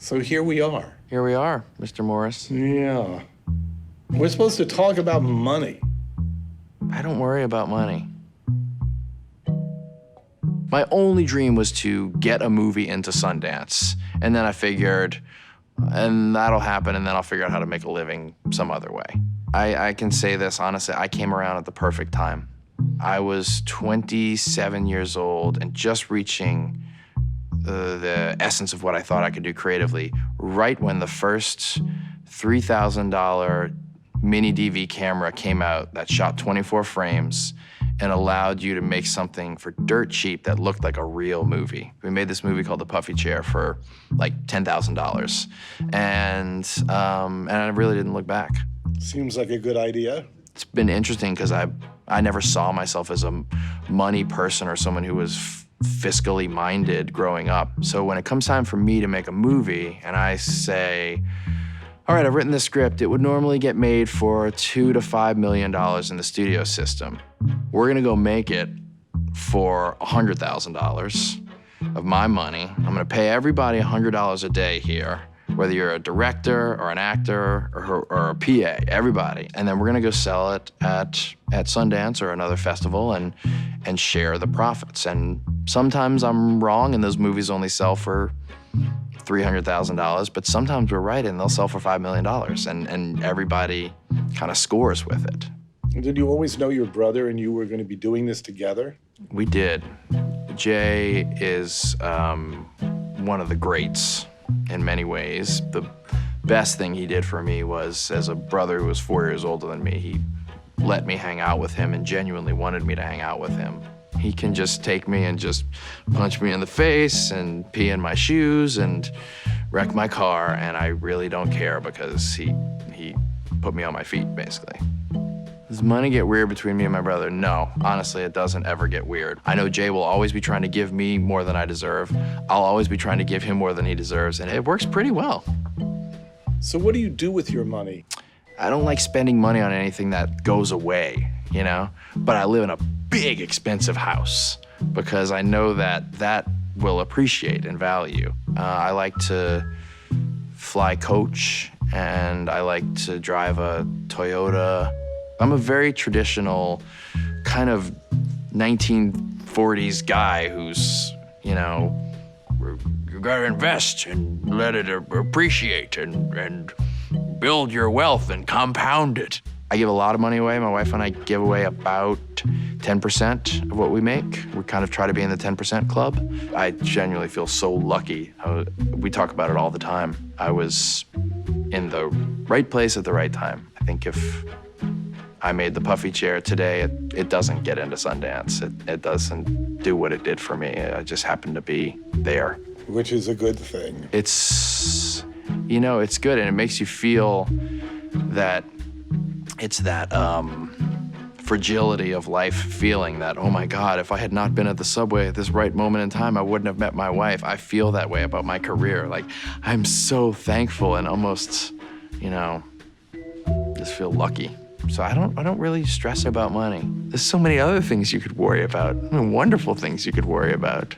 So here we are. Here we are, Mr. Morris. Yeah. We're supposed to talk about money. I don't worry about money. My only dream was to get a movie into Sundance. And then I figured, and that'll happen, and then I'll figure out how to make a living some other way. I can say this honestly, I came around at the perfect time. I was 27 years old and just reaching the essence of what I thought I could do creatively, right when the first $3,000 mini DV camera came out that shot 24 frames and allowed you to make something for dirt cheap that looked like a real movie. We made this movie called The Puffy Chair for like $10,000. And I really didn't look back. Seems like a good idea. It's been interesting because I never saw myself as a money person or someone who was fiscally minded growing up. So when it comes time for me to make a movie and I say, all right, I've written this script, it would normally get made for $2 to $5 million in the studio system. We're gonna go make it for $100,000 of my money. I'm gonna pay everybody $100 a day here, whether you're a director or an actor or a PA, everybody. And then we're gonna go sell it at Sundance or another festival and share the profits. And sometimes I'm wrong and those movies only sell for $300,000, but sometimes we're right and they'll sell for $5 million and everybody kind of scores with it. Did you always know your brother and you were going to be doing this together? We did. Jay is one of the greats in many ways. The best thing he did for me was, as a brother who was 4 years older than me, he let me hang out with him and genuinely wanted me to hang out with him. He can just take me and just punch me in the face and pee in my shoes and wreck my car, and I really don't care because he put me on my feet, basically. Does money get weird between me and my brother? No, honestly, it doesn't ever get weird. I know Jay will always be trying to give me more than I deserve. I'll always be trying to give him more than he deserves, and it works pretty well. So what do you do with your money? I don't like spending money on anything that goes away, you know? But I live in a big, expensive house because I know that will appreciate in value. I like to fly coach, and I like to drive a Toyota. I'm a very traditional kind of 1940s guy who's, you know, you gotta invest and let it appreciate and build your wealth and compound it. I give a lot of money away. My wife and I give away about 10% of what we make. We kind of try to be in the 10% club. I genuinely feel so lucky. We talk about it all the time. I was in the right place at the right time. I think if I made the Puffy Chair today, it doesn't get into Sundance. It doesn't do what it did for me. I just happened to be there. Which is a good thing. It's, you know, it's good, and it makes you feel that it's that fragility of life feeling that, oh my God, if I had not been at the subway at this right moment in time, I wouldn't have met my wife. I feel that way about my career. Like, I'm so thankful and almost, you know, just feel lucky. So I don't really stress about money. There's so many other things you could worry about. I mean, wonderful things you could worry about.